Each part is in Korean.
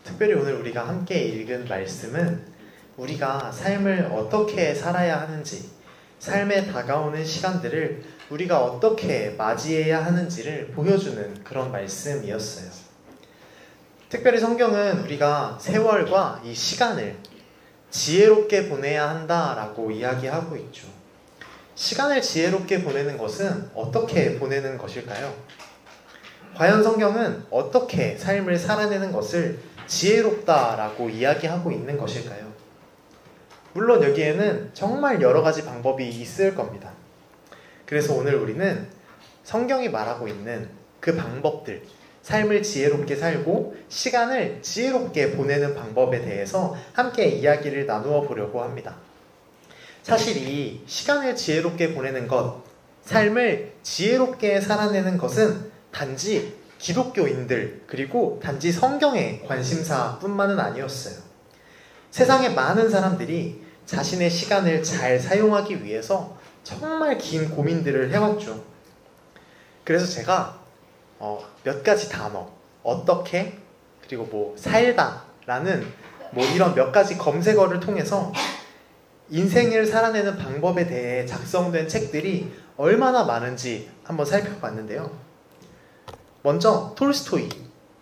특별히 오늘 우리가 함께 읽은 말씀은 우리가 삶을 어떻게 살아야 하는지, 삶에 다가오는 시간들을 우리가 어떻게 맞이해야 하는지를 보여주는 그런 말씀이었어요. 특별히 성경은 우리가 세월과 이 시간을 지혜롭게 보내야 한다라고 이야기하고 있죠. 시간을 지혜롭게 보내는 것은 어떻게 보내는 것일까요? 과연 성경은 어떻게 삶을 살아내는 것을 지혜롭다라고 이야기하고 있는 것일까요? 물론 여기에는 정말 여러 가지 방법이 있을 겁니다. 그래서 오늘 우리는 성경이 말하고 있는 그 방법들, 삶을 지혜롭게 살고 시간을 지혜롭게 보내는 방법에 대해서 함께 이야기를 나누어 보려고 합니다. 사실 이 시간을 지혜롭게 보내는 것, 삶을 지혜롭게 살아내는 것은 단지 기독교인들 그리고 단지 성경의 관심사뿐만은 아니었어요. 세상의 많은 사람들이 자신의 시간을 잘 사용하기 위해서 정말 긴 고민들을 해왔죠. 그래서 제가 몇 가지 단어, 어떻게, 그리고 살다 라는 이런 몇 가지 검색어를 통해서 인생을 살아내는 방법에 대해 작성된 책들이 얼마나 많은지 한번 살펴봤는데요. 먼저 톨스토이,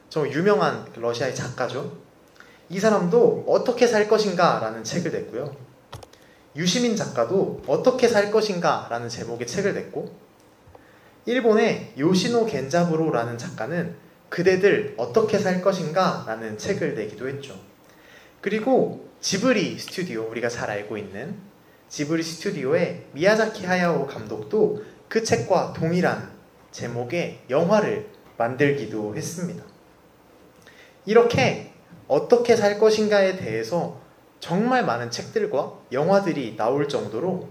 정말 유명한 러시아의 작가죠. 이 사람도 어떻게 살 것인가 라는 책을 냈고요. 유시민 작가도 어떻게 살 것인가 라는 제목의 책을 냈고, 일본의 요시노 겐자부로 라는 작가는 그대들 어떻게 살 것인가 라는 책을 내기도 했죠. 그리고 지브리 스튜디오, 우리가 잘 알고 있는 지브리 스튜디오의 미야자키 하야오 감독도 그 책과 동일한 제목의 영화를 만들기도 했습니다. 이렇게 어떻게 살 것인가에 대해서 정말 많은 책들과 영화들이 나올 정도로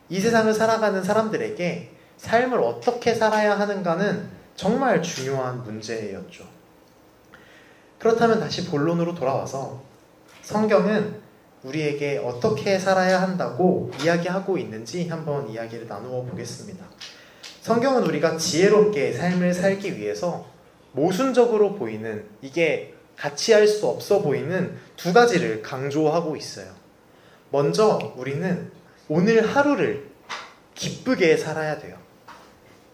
이 세상을 살아가는 사람들에게 삶을 어떻게 살아야 하는가는 정말 중요한 문제였죠. 그렇다면 다시 본론으로 돌아와서 성경은 우리에게 어떻게 살아야 한다고 이야기하고 있는지 한번 이야기를 나누어 보겠습니다. 성경은 우리가 지혜롭게 삶을 살기 위해서 모순적으로 보이는, 이게 같이 할 수 없어 보이는 두 가지를 강조하고 있어요. 먼저 우리는 오늘 하루를 기쁘게 살아야 돼요.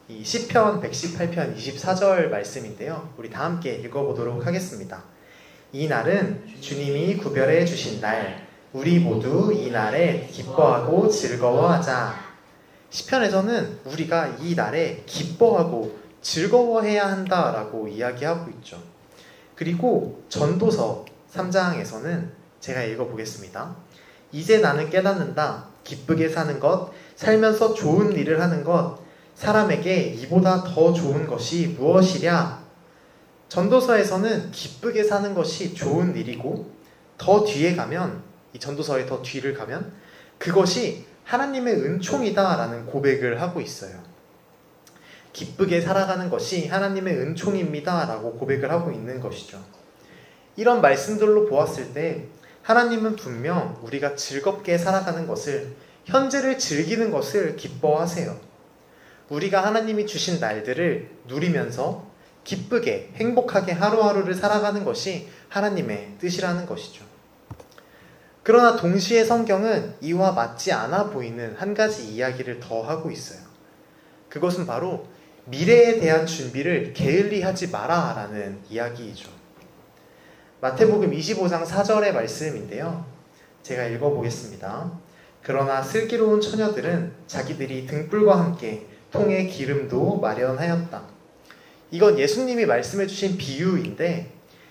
이 시편 118편 24절 말씀인데요. 우리 다 함께 읽어보도록 하겠습니다. 이 날은 주님이 구별해 주신 날, 우리 모두 이 날에 기뻐하고 즐거워하자. 시편에서는 우리가 이 날에 기뻐하고 즐거워해야 한다라고 이야기하고 있죠. 그리고 전도서 3장에서는 제가 읽어보겠습니다. 이제 나는 깨닫는다. 기쁘게 사는 것, 살면서 좋은 일을 하는 것, 사람에게 이보다 더 좋은 것이 무엇이랴? 전도서에서는 기쁘게 사는 것이 좋은 일이고, 더 뒤에 가면, 이 전도서의 더 뒤를 가면 그것이 하나님의 은총이다 라는 고백을 하고 있어요. 기쁘게 살아가는 것이 하나님의 은총입니다 라고 고백을 하고 있는 것이죠. 이런 말씀들로 보았을 때 하나님은 분명 우리가 즐겁게 살아가는 것을, 현재를 즐기는 것을 기뻐하세요. 우리가 하나님이 주신 날들을 누리면서 기쁘게 행복하게 하루하루를 살아가는 것이 하나님의 뜻이라는 것이죠. 그러나 동시에 성경은 이와 맞지 않아 보이는 한 가지 이야기를 더 하고 있어요. 그것은 바로 미래에 대한 준비를 게을리하지 마라 라는 이야기이죠. 마태복음 25장 4절의 말씀인데요. 제가 읽어보겠습니다. 그러나 슬기로운 처녀들은 자기들이 등불과 함께 통에 기름도 마련하였다. 이건 예수님이 말씀해 주신 비유인데,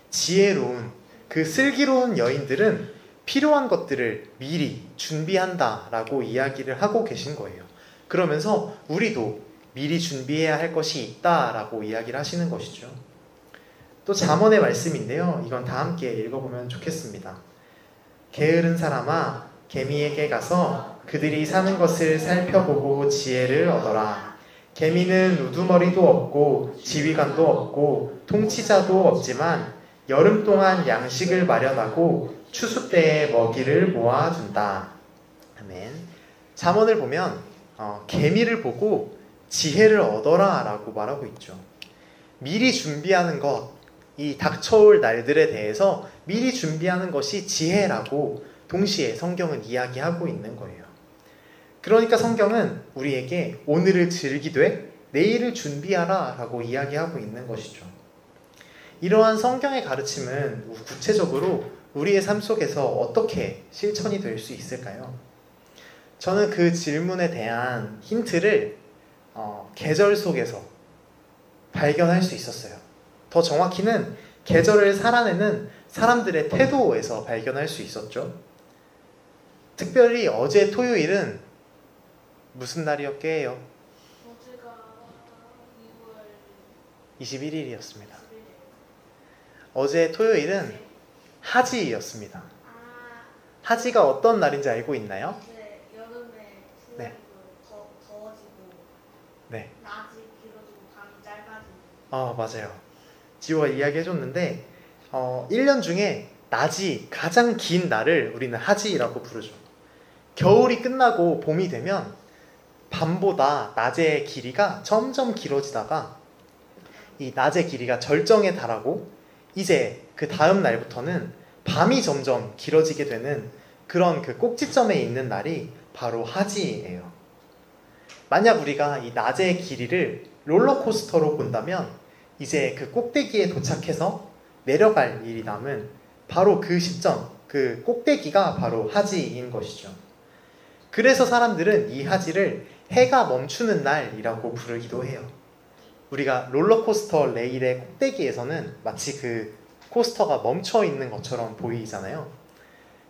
지혜로운 그 슬기로운 여인들은 필요한 것들을 미리 준비한다 라고 이야기를 하고 계신 거예요. 그러면서 우리도 미리 준비해야 할 것이 있다 라고 이야기를 하시는 것이죠. 또 잠언의 말씀인데요. 이건 다 함께 읽어보면 좋겠습니다. 게으른 사람아, 개미에게 가서 그들이 사는 것을 살펴보고 지혜를 얻어라. 개미는 우두머리도 없고 지휘관도 없고 통치자도 없지만 여름 동안 양식을 마련하고 추수 때에 먹이를 모아둔다. 아멘. 잠언을 보면 개미를 보고 지혜를 얻어라 라고 말하고 있죠. 미리 준비하는 것, 이 닥쳐올 날들에 대해서 미리 준비하는 것이 지혜라고 동시에 성경은 이야기하고 있는 거예요. 그러니까 성경은 우리에게 오늘을 즐기되 내일을 준비하라 라고 이야기하고 있는 것이죠. 이러한 성경의 가르침은 구체적으로 우리의 삶 속에서 어떻게 실천이 될 수 있을까요? 저는 그 질문에 대한 힌트를 계절 속에서 발견할 수 있었어요. 더 정확히는 계절을 살아내는 사람들의 태도에서 발견할 수 있었죠. 특별히 어제 토요일은 무슨 날이었게요? 어제가 2월 21일이었습니다. 어제 토요일은 하지였습니다. 하지가 어떤 날인지 알고 있나요? 네, 여름에 네. 더워지고 네. 낮이 길어지고 밤이 짧아지고. 맞아요. 지호가 이야기해줬는데 1년 중에 낮이 가장 긴 날을 우리는 하지라고 부르죠. 겨울이 끝나고 봄이 되면 밤보다 낮의 길이가 점점 길어지다가 이 낮의 길이가 절정에 달하고 이제 그 다음 날부터는 밤이 점점 길어지게 되는 그런 그 꼭지점에 있는 날이 바로 하지예요. 만약 우리가 이 낮의 길이를 롤러코스터로 본다면 이제 그 꼭대기에 도착해서 내려갈 일이 남은 바로 그 시점, 그 꼭대기가 바로 하지인 것이죠. 그래서 사람들은 이 하지를 해가 멈추는 날이라고 부르기도 해요. 우리가 롤러코스터 레일의 꼭대기에서는 마치 그 코스터가 멈춰 있는 것처럼 보이잖아요.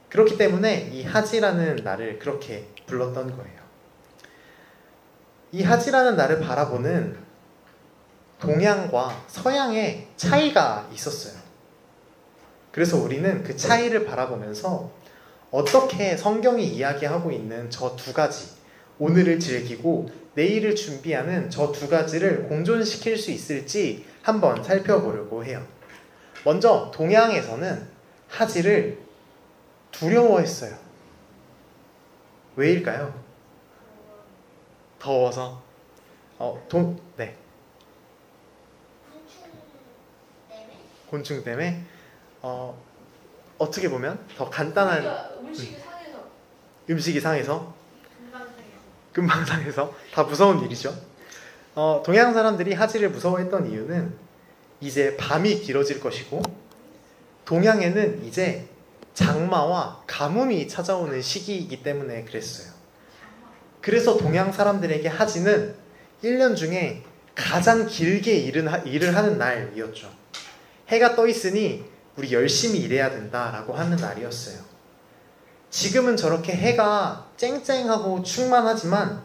그렇기 때문에 이 하지라는 날을 그렇게 불렀던 거예요. 이 하지라는 날을 바라보는 동양과 서양의 차이가 있었어요. 그래서 우리는 그 차이를 바라보면서 어떻게 성경이 이야기하고 있는 저 두 가지, 오늘을 즐기고 내일을 준비하는 저 두 가지를 공존시킬 수 있을지 한번 살펴보려고 해요. 먼저 동양에서는 하지를 두려워했어요. 왜일까요? 더워서? 네. 곤충 때문에? 어떻게 보면 더 간단한 음식이 상해서 금방 상해서 다 무서운 일이죠. 동양 사람들이 하지를 무서워했던 이유는 이제 밤이 길어질 것이고 동양에는 이제 장마와 가뭄이 찾아오는 시기이기 때문에 그랬어요. 그래서 동양 사람들에게 하지는 1년 중에 가장 길게 일을 하는 날이었죠. 해가 떠 있으니 우리 열심히 일해야 된다라고 하는 날이었어요. 지금은 저렇게 해가 쨍쨍하고 충만하지만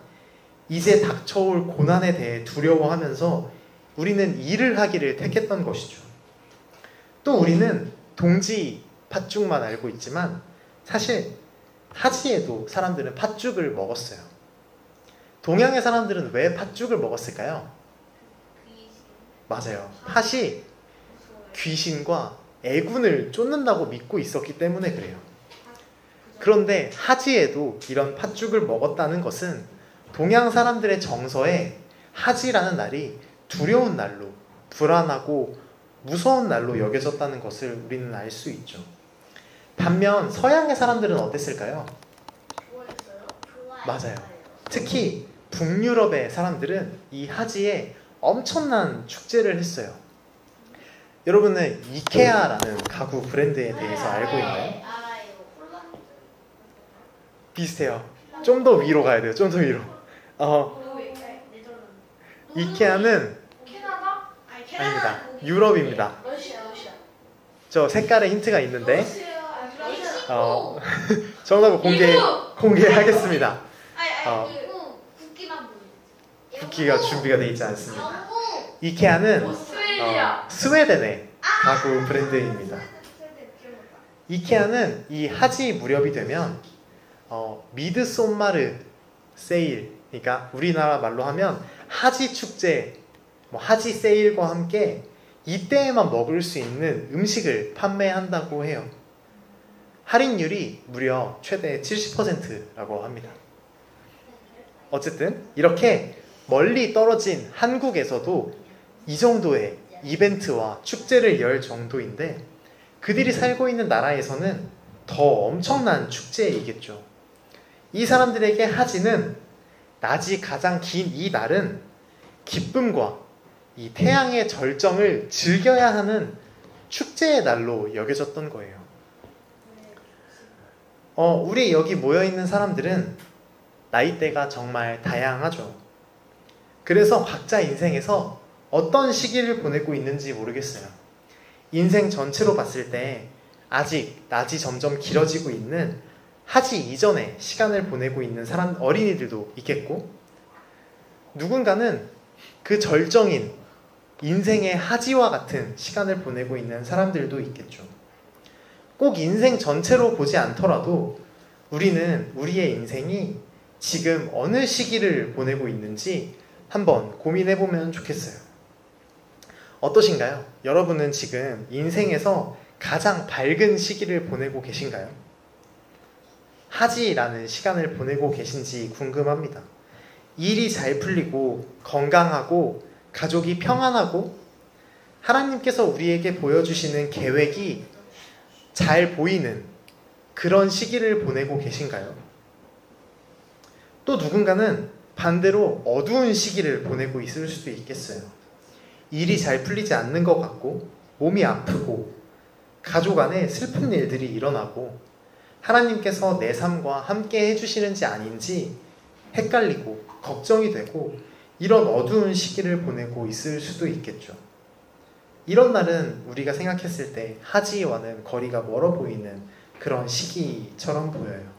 이제 닥쳐올 고난에 대해 두려워하면서 우리는 일을 하기를 택했던 것이죠. 또 우리는 동지 팥죽만 알고 있지만 사실 하지에도 사람들은 팥죽을 먹었어요. 동양의 사람들은 왜 팥죽을 먹었을까요? 맞아요. 팥이 귀신과 애군을 쫓는다고 믿고 있었기 때문에 그래요. 그런데 하지에도 이런 팥죽을 먹었다는 것은 동양 사람들의 정서에 하지라는 날이 두려운 날로, 불안하고 무서운 날로 여겨졌다는 것을 우리는 알 수 있죠. 반면 서양의 사람들은 어땠을까요? 맞아요. 특히 북유럽의 사람들은 이 하지에 엄청난 축제를 했어요. 여러분은 이케아라는 가구 브랜드에 대해서 알고 있나요? 비슷해요. 좀 더 위로 가야 돼요. 좀 더 위로. 이케아는 아닙니다. 유럽입니다. 저 색깔에 힌트가 있는데 정답을 공개하겠습니다. 쿠키가 준비가 되어 있지 않습니다. 이케아는 스웨덴의 가구 브랜드입니다. 이케아는 이 하지 무렵이 되면 미드솜마르 세일, 그러니까 우리나라 말로 하면 하지 축제, 하지 세일과 함께 이때에만 먹을 수 있는 음식을 판매한다고 해요. 할인율이 무려 최대 70%라고 합니다. 어쨌든 이렇게 멀리 떨어진 한국에서도 이 정도의 이벤트와 축제를 열 정도인데 그들이 살고 있는 나라에서는 더 엄청난 축제이겠죠. 이 사람들에게 하지는 낮이 가장 긴 이 날은 기쁨과 이 태양의 절정을 즐겨야 하는 축제의 날로 여겨졌던 거예요. 우리 여기 모여있는 사람들은 나이대가 정말 다양하죠. 그래서 각자 인생에서 어떤 시기를 보내고 있는지 모르겠어요. 인생 전체로 봤을 때 아직 낮이 점점 길어지고 있는 하지 이전에 시간을 보내고 있는 어린이들도 있겠고, 누군가는 그 절정인 인생의 하지와 같은 시간을 보내고 있는 사람들도 있겠죠. 꼭 인생 전체로 보지 않더라도 우리는 우리의 인생이 지금 어느 시기를 보내고 있는지 한번 고민해보면 좋겠어요. 어떠신가요? 여러분은 지금 인생에서 가장 밝은 시기를 보내고 계신가요? 하지라는 시간을 보내고 계신지 궁금합니다. 일이 잘 풀리고 건강하고 가족이 평안하고 하나님께서 우리에게 보여주시는 계획이 잘 보이는 그런 시기를 보내고 계신가요? 또 누군가는 반대로 어두운 시기를 보내고 있을 수도 있겠어요. 일이 잘 풀리지 않는 것 같고 몸이 아프고 가족 안에 슬픈 일들이 일어나고 하나님께서 내 삶과 함께 해주시는지 아닌지 헷갈리고 걱정이 되고 이런 어두운 시기를 보내고 있을 수도 있겠죠. 이런 날은 우리가 생각했을 때 하지와는 거리가 멀어 보이는 그런 시기처럼 보여요.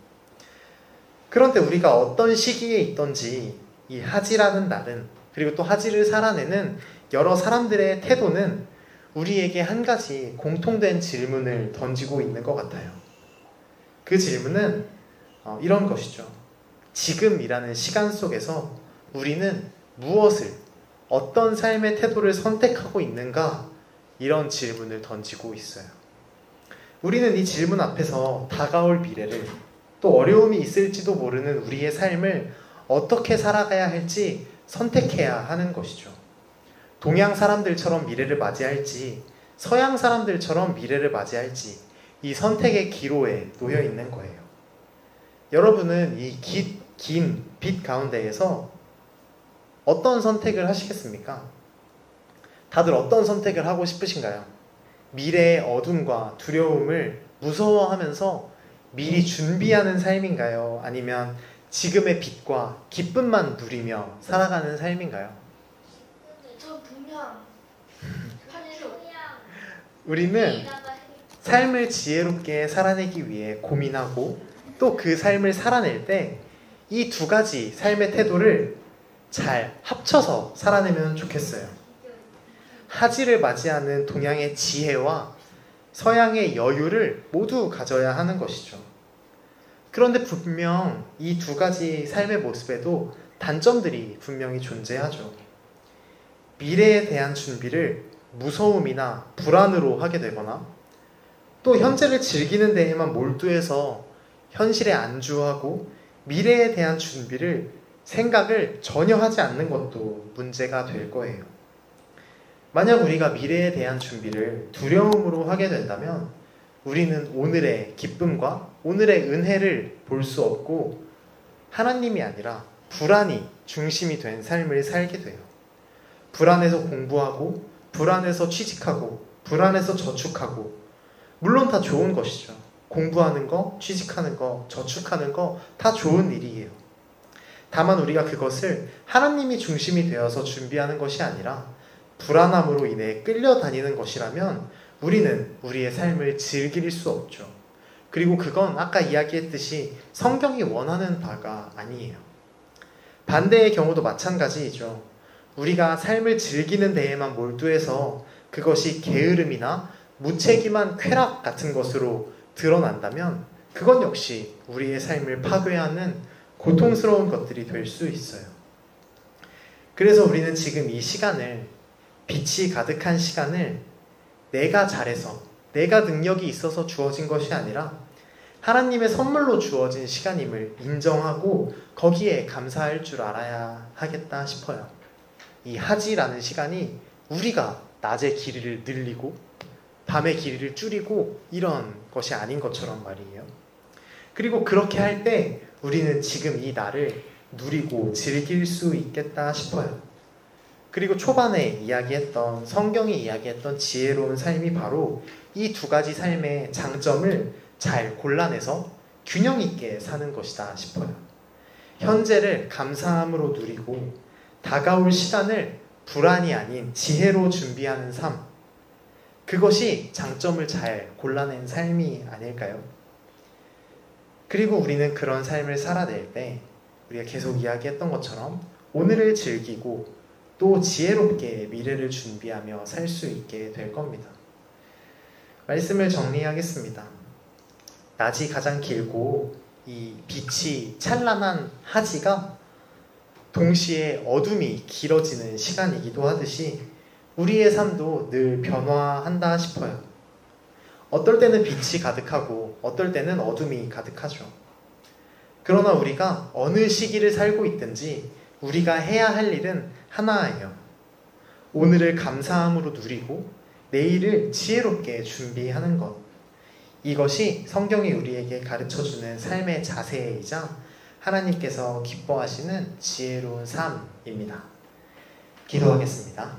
그런데 우리가 어떤 시기에 있던지 이 하지라는 날은, 그리고 또 하지를 살아내는 여러 사람들의 태도는 우리에게 한 가지 공통된 질문을 던지고 있는 것 같아요. 그 질문은 이런 것이죠. 지금이라는 시간 속에서 우리는 무엇을, 어떤 삶의 태도를 선택하고 있는가? 이런 질문을 던지고 있어요. 우리는 이 질문 앞에서 다가올 미래를, 또 어려움이 있을지도 모르는 우리의 삶을 어떻게 살아가야 할지 선택해야 하는 것이죠. 동양 사람들처럼 미래를 맞이할지 서양 사람들처럼 미래를 맞이할지 이 선택의 기로에 놓여 있는 거예요. 여러분은 이 긴 빛 가운데에서 어떤 선택을 하시겠습니까? 다들 어떤 선택을 하고 싶으신가요? 미래의 어둠과 두려움을 무서워하면서 미리 준비하는 삶인가요? 아니면 지금의 빛과 기쁨만 누리며 살아가는 삶인가요? 저 분명 우리는 삶을 지혜롭게 살아내기 위해 고민하고 또 그 삶을 살아낼 때 이 두 가지 삶의 태도를 잘 합쳐서 살아내면 좋겠어요. 하지를 맞이하는 동양의 지혜와 서양의 여유를 모두 가져야 하는 것이죠. 그런데 분명 이 두 가지 삶의 모습에도 단점들이 분명히 존재하죠. 미래에 대한 준비를 무서움이나 불안으로 하게 되거나 또 현재를 즐기는 데에만 몰두해서 현실에 안주하고 미래에 대한 준비를, 생각을 전혀 하지 않는 것도 문제가 될 거예요. 만약 우리가 미래에 대한 준비를 두려움으로 하게 된다면 우리는 오늘의 기쁨과 오늘의 은혜를 볼 수 없고 하나님이 아니라 불안이 중심이 된 삶을 살게 돼요. 불안해서 공부하고 불안해서 취직하고 불안해서 저축하고, 물론 다 좋은 것이죠. 공부하는 거, 취직하는 거, 저축하는 거 다 좋은 일이에요. 다만 우리가 그것을 하나님이 중심이 되어서 준비하는 것이 아니라 불안함으로 인해 끌려다니는 것이라면 우리는 우리의 삶을 즐길 수 없죠. 그리고 그건 아까 이야기했듯이 성경이 원하는 바가 아니에요. 반대의 경우도 마찬가지이죠. 우리가 삶을 즐기는 데에만 몰두해서 그것이 게으름이나 무책임한 쾌락 같은 것으로 드러난다면 그건 역시 우리의 삶을 파괴하는 고통스러운 것들이 될 수 있어요. 그래서 우리는 지금 이 시간을, 빛이 가득한 시간을 내가 잘해서, 내가 능력이 있어서 주어진 것이 아니라 하나님의 선물로 주어진 시간임을 인정하고 거기에 감사할 줄 알아야 하겠다 싶어요. 이 하지라는 시간이 우리가 낮의 길이를 늘리고 밤의 길이를 줄이고 이런 것이 아닌 것처럼 말이에요. 그리고 그렇게 할 때 우리는 지금 이 날을 누리고 즐길 수 있겠다 싶어요. 그리고 초반에 이야기했던, 성경이 이야기했던 지혜로운 삶이 바로 이 두 가지 삶의 장점을 잘 골라내서 균형 있게 사는 것이다 싶어요. 현재를 감사함으로 누리고 다가올 시간을 불안이 아닌 지혜로 준비하는 삶, 그것이 장점을 잘 골라낸 삶이 아닐까요? 그리고 우리는 그런 삶을 살아낼 때 우리가 계속 이야기했던 것처럼 오늘을 즐기고 또 지혜롭게 미래를 준비하며 살 수 있게 될 겁니다. 말씀을 정리하겠습니다. 낮이 가장 길고 이 빛이 찬란한 하지가 동시에 어둠이 길어지는 시간이기도 하듯이 우리의 삶도 늘 변화한다 싶어요. 어떨 때는 빛이 가득하고 어떨 때는 어둠이 가득하죠. 그러나 우리가 어느 시기를 살고 있든지 우리가 해야 할 일은 하나예요. 오늘을 감사함으로 누리고 내일을 지혜롭게 준비하는 것. 이것이 성경이 우리에게 가르쳐주는 삶의 자세이자 하나님께서 기뻐하시는 지혜로운 삶입니다. 기도하겠습니다.